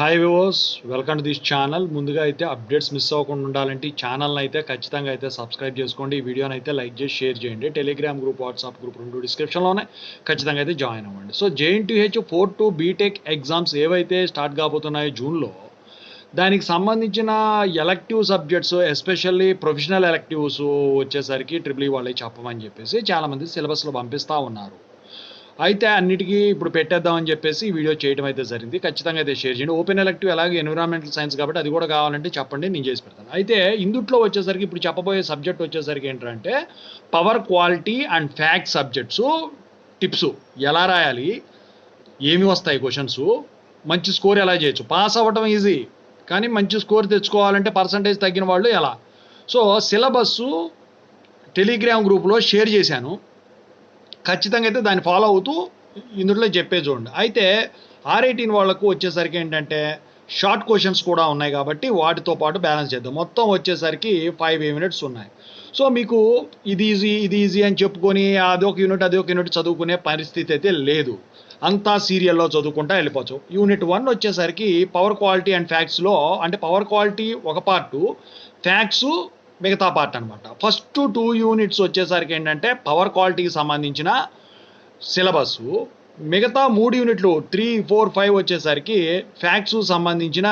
Hi viewers, welcome to this channel. ముందుగా అయితే updates miss అవ్వకుండా ఉండాలంటే ఈ ఛానల్ని అయితే ఖచ్చితంగా అయితే సబ్స్క్రైబ్ చేసుకోండి. ఈ వీడియోని అయితే లైక్ చేసి షేర్ చేయండి. టెలిగ్రామ్ గ్రూప్, వాట్సాప్ గ్రూప్ రెండు డిస్క్రిప్షన్లోనే ఖచ్చితంగా అయితే జాయిన్ అవ్వండి. సో JNTH 4-2 బీటెక్ ఎగ్జామ్స్ ఏవైతే స్టార్ట్ కాబోతున్నాయో జూన్లో, దానికి సంబంధించిన elective subjects, especially professional electives వచ్చేసరికి ట్రిపుల్ వాళ్ళకి చెప్పమని చెప్పేసి చాలామంది సిలబస్లో పంపిస్తూ ఉన్నారు. అయితే అన్నిటికీ ఇప్పుడు పెట్టేద్దామని చెప్పేసి ఈ వీడియో చేయడం అయితే జరిగింది. ఖచ్చితంగా అయితే షేర్ చేయండి. ఓపెన్ ఎలక్టివ్ అలాగే ఎన్విరాన్మెంటల్ సైన్స్ కాబట్టి అది కూడా కావాలంటే చెప్పండి, నేను చేసి పెడతాను. అయితే ఇందుట్లో వచ్చేసరికి ఇప్పుడు చెప్పబోయే సబ్జెక్ట్ వచ్చేసరికి ఏంటంటే power quality and fact subjects tips ఎలా రాయాలి, ఏమి వస్తాయి క్వశ్చన్స్, మంచి స్కోర్ ఎలా చేయొచ్చు. పాస్ అవ్వటం ఈజీ, కానీ మంచి స్కోర్ తెచ్చుకోవాలంటే పర్సంటేజ్ తగ్గిన వాళ్ళు ఎలా. సో సిలబస్సు టెలిగ్రామ్ గ్రూప్లో షేర్ చేశాను. ఖచ్చితంగా అయితే దాన్ని ఫాలో అవుతూ ఇందులో చెప్పే చూడండి. అయితే R18 వాళ్ళకు వచ్చేసరికి ఏంటంటే షార్ట్ క్వశ్చన్స్ కూడా ఉన్నాయి కాబట్టి వాటితో పాటు బ్యాలెన్స్ చేద్దాం. మొత్తం వచ్చేసరికి 5 యూనిట్స్ ఉన్నాయి. సో మీకు ఇది ఈజీ అని చెప్పుకొని అదొక యూనిట్ చదువుకునే పరిస్థితి అయితే లేదు. అంతా సీరియల్లో చదువుకుంటా వెళ్ళిపోవచ్చు. యూనిట్ 1 వచ్చేసరికి పవర్ క్వాలిటీ అండ్ ఫ్యాక్ట్స్లో, అంటే పవర్ క్వాలిటీ ఒక పార్టు, ఫ్యాక్ట్స్ మిగతా పార్ట్ అనమాట. ఫస్ట్ 2 యూనిట్స్ వచ్చేసరికి ఏంటంటే పవర్ క్వాలిటీకి సంబంధించిన సిలబస్సు, మిగతా 3 యూనిట్లు 3, 4, 5 వచ్చేసరికి ఫ్యాక్ట్స్ సంబంధించిన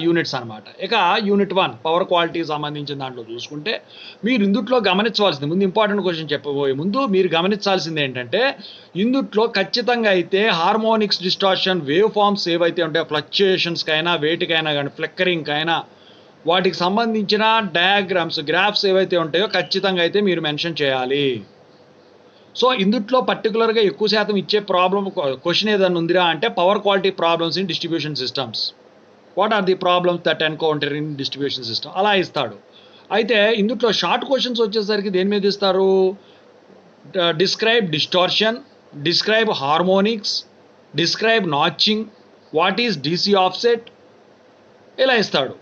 యూనిట్స్ అనమాట. ఇక యూనిట్ 1 పవర్ క్వాలిటీకి సంబంధించిన దాంట్లో చూసుకుంటే మీరు ఇందుట్లో గమనించవలసింది, ముందు ఇంపార్టెంట్ క్వశ్చన్ చెప్పబోయే ముందు మీరు గమనించాల్సింది ఏంటంటే ఇందుట్లో ఖచ్చితంగా అయితే హార్మోనిక్స్ డిస్టార్షన్ వేవ్ ఫార్మ్స్ ఏవైతే ఉంటాయో ఫ్లక్చుయేషన్స్కైనా వేటికైనా కానీ ఫ్లిక్కరింగ్కైనా వాటికి సంబంధించిన డయాగ్రామ్స్ గ్రాఫ్స్ ఏవైతే ఉంటాయో ఖచ్చితంగా అయితే మీరు మెన్షన్ చేయాలి. సో ఇందుట్లో పర్టికులర్గా ఎక్కువ శాతం ఇచ్చే క్వశ్చన్ ఏదైనా ఉందిరా అంటే power quality problems in distribution systems, what are the problems that encounter in distribution system అలా ఇస్తాడు. అయితే ఇందుట్లో షార్ట్ క్వశ్చన్స్ వచ్చేసరికి దేని మీద ఇస్తారు, describe distortion, describe harmonics, describe notching, what is DC offset ఇలా ఇస్తాడు.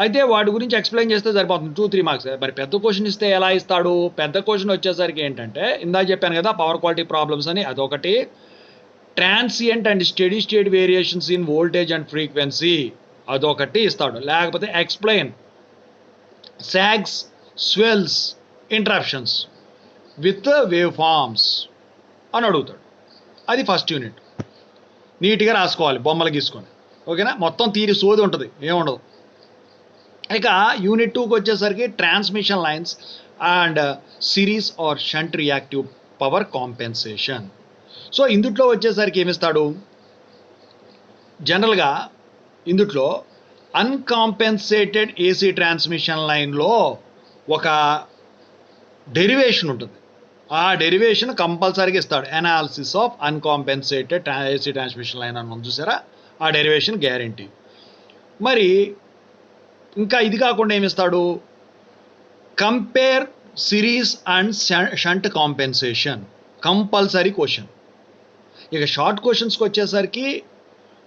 అయితే వాటి గురించి ఎక్స్ప్లెయిన్ చేస్తే సరిపోతుంది, 2-3 మార్క్స్. మరి పెద్ద క్వశ్చన్ ఇస్తే ఎలా ఇస్తాడు, పెద్ద క్వశ్చన్ వచ్చేసరికి ఏంటంటే ఇందాక చెప్పాను కదా పవర్ క్వాలిటీ ప్రాబ్లమ్స్ అని, అదొకటి. Transient and study state variations in voltage and frequency అదొకటి ఇస్తాడు. లేకపోతే explain sags, swells, interruptions with wave forms అని అడుగుతాడు. అది ఫస్ట్ యూనిట్. నీట్గా రాసుకోవాలి బొమ్మలు గీసుకొని, ఓకేనా. మొత్తం తీరి సోది ఉంటుంది, ఏముండదు. ఇక యూనిట్ 2కి వచ్చేసరికి transmission lines and series or shunt reactive power compensation. So ఇందుట్లో వచ్చేసరికి ఏమిస్తాడు, జనరల్గా ఇందుట్లో అన్కాంపెన్సేటెడ్ AC ట్రాన్స్మిషన్ లైన్లో ఒక డెరివేషన్ ఉంటుంది. ఆ డెరివేషన్ కంపల్సరీగా ఇస్తాడు. Analysis of uncompensated AC transmission line అని చూసారా, ఆ డెరివేషన్ గ్యారంటీ. మరి ఇంకా ఇది కాకుండా ఏమిస్తాడు, compare series and shunt compensation compulsory question. ఇక షార్ట్ క్వశ్చన్స్కి వచ్చేసరికి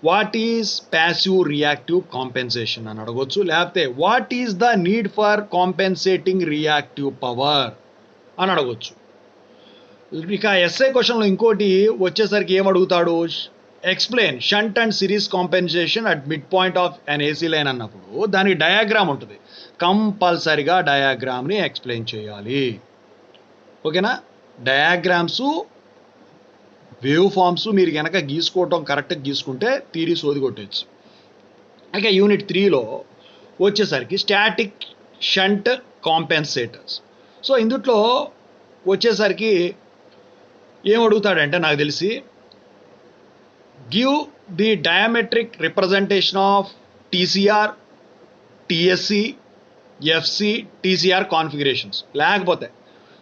what is passive reactive compensation అని అడగొచ్చు, లేకపోతే what is the need for compensating reactive power అని అడగొచ్చు. ఇక ఎస్ఐ క్వశ్చన్లో ఇంకోటి వచ్చేసరికి ఏమడుగుతాడు, explain shunt and series compensation at mid point of an AC line అన్నప్పుడు దానికి డయాగ్రామ్ ఉంటుంది. కంపల్సరిగా డయాగ్రామ్ని ఎక్స్ప్లెయిన్ చేయాలి, ఓకేనా. డయాగ్రామ్స్, వేవ్ ఫార్మ్స్ మీరు కనుక గీసుకోవటం కరెక్ట్గా గీసుకుంటే థియరీ సోది కొట్టచ్చు. ఇక యూనిట్ 3లో వచ్చేసరికి స్టాటిక్ షంట్ కాంపెన్సేటర్స్. సో ఇందుట్లో వచ్చేసరికి ఏమడుగుతాడంటే నాకు తెలిసి give the diametric representation of TCR, TSC, FC, TCR configurations. లేకపోతే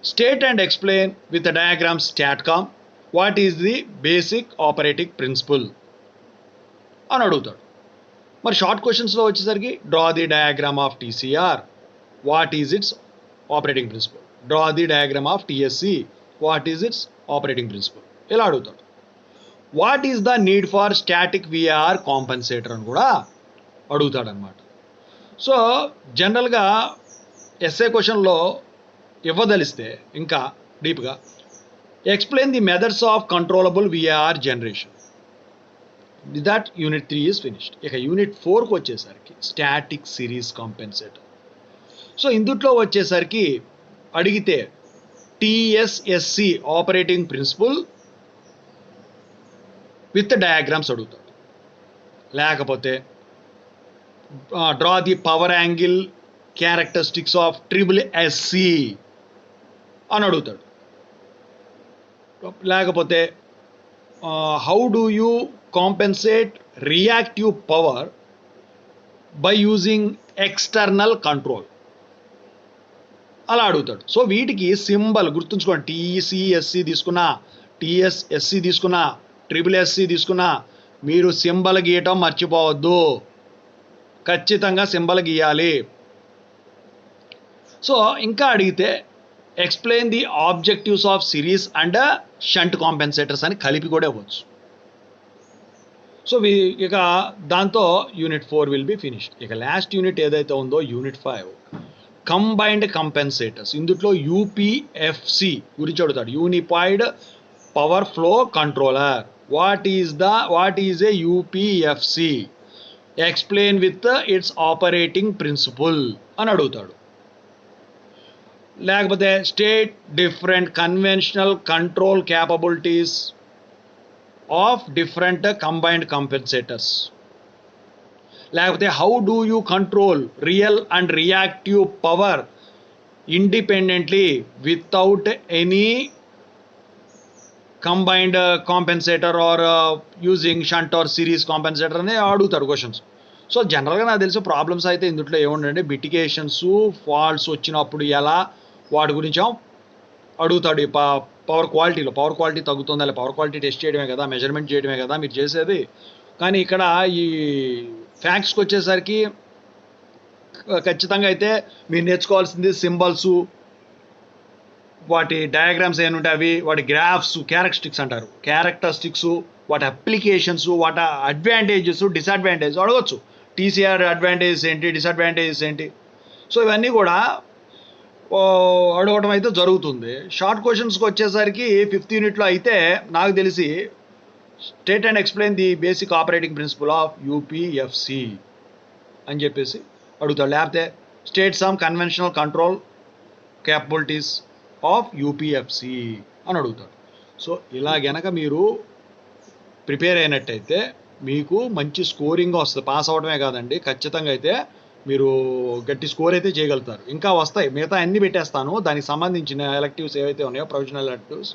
state and explain with the diagram STATCOM what is the basic operating principle అని అడుగుతాడు. మరి షార్ట్ క్వశ్చన్స్లో వచ్చేసరికి draw the diagram of TCR, what is its operating principle. Draw the diagram of TSC, what is its operating principle ఇలా అడుగుతాడు. What is the need for static VAR compensator అని కూడా అడుగుతాడనమాట. So జనరల్గా ఎస్ఏ క్వశ్చన్లో ఇవ్వదలిస్తే ఇంకా డీప్గా explain the methods of controllable VAR generation. With that unit 3 is finished. ఇక యూనిట్ 4కి వచ్చేసరికి స్టాటిక్ సిరీస్ కాంపెన్సేటర్. సో ఇందుట్లో వచ్చేసరికి అడిగితే TSSC operating principle with diagrams అడుగుతాడు, లేకపోతే draw the power angle characteristics of triple SC అని అడుగుతాడు, లేకపోతే how do you compensate reactive power by using external control అలా అడుగుతాడు. సో వీటికి సింబల్ గుర్తుంచుకోండి, టీసీఎస్సి తీసుకున్నా, టీఎస్ఎస్సి తీసుకున్నా, ట్రిపుల్ ఎస్సి తీసుకున్నా మీరు సింబల్ గీయటం మర్చిపోవద్దు, ఖచ్చితంగా సింబల్ గీయాలి. సో ఇంకా అడిగితే explain the objectives of series and shunt compensators అని కలిపి కూడా ఇవ్వచ్చు. సో ఇక దాంతో యూనిట్ 4 విల్ బి ఫినిష్డ్. ఇక లాస్ట్ యూనిట్ ఏదైతే ఉందో యూనిట్ 5 కంబైన్డ్ కంపెన్సేటర్స్. ఇందులో యూపీఎఫ్సి గురించి అడుగుతాడు, unified power flow controller. What is a UPFC, explain with its operating principle అని అడుగుతాడు. లేకపోతే state different conventional control capabilities of different combined compensators. లేకపోతే how do you control real and reactive power independently without any combined compensator or using shunt or series compensator అని అడుగుతారు questions. So జనరల్గా నాకు తెలిసి problems అయితే ఇందులో ఏముండండి, బిటికేషన్స్ faults వచ్చినప్పుడు ఎలా వాటి గురించి అడుగుతాడు. ఈ పవర్ క్వాలిటీ తగ్గుతుందా, లేదా పవర్ క్వాలిటీ టెస్ట్ చేయడమే కదా, మెజర్మెంట్ చేయడమే కదా మీరు చేసేది. కానీ ఇక్కడ ఈ ఫ్యాక్ట్స్కి వచ్చేసరికి ఖచ్చితంగా అయితే మీరు నేర్చుకోవాల్సింది సింబల్స్, వాటి డయాగ్రామ్స్ ఏముంటే అవి, వాటి గ్రాఫ్స్, క్యారెక్టరిస్టిక్స్ అంటారు, క్యారెక్టరిస్టిక్స్, వాటి అప్లికేషన్స్, వాటి అడ్వాంటేజెస్, డిసడ్వాంటేజెస్ అడగచ్చు. టీసీఆర్ అడ్వాంటేజెస్ ఏంటి, డిసడ్వాంటేజెస్ ఏంటి, సో ఇవన్నీ కూడా అడగడం అయితే జరుగుతుంది. షార్ట్ క్వశ్చన్స్కి వచ్చేసరికి 5th యూనిట్లో అయితే నాకు తెలిసి state and explain the basic operating principle of UPFC అని చెప్పేసి అడుగుతాడు, లేకపోతే state some conventional control capabilities of UPFC అని అడుగుతాడు. సో ఇలా గనక మీరు ప్రిపేర్ అయినట్టయితే మీకు మంచి స్కోరింగ్ వస్తుంది. పాస్ అవ్వడమే కాదండి, ఖచ్చితంగా అయితే మీరు గట్టి స్కోర్ అయితే చేయగలుగుతారు. ఇంకా వస్తాయి, మిగతా అన్ని పెట్టేస్తాను, దానికి సంబంధించిన ఎలెక్టివ్స్ ఏవైతే ఉన్నాయో provisional electives,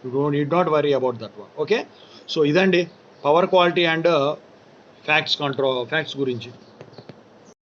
you need not worry about that one. Okay, so ఇదండి పవర్ క్వాలిటీ అండ్ ఫ్యాక్ట్స్ గురించి.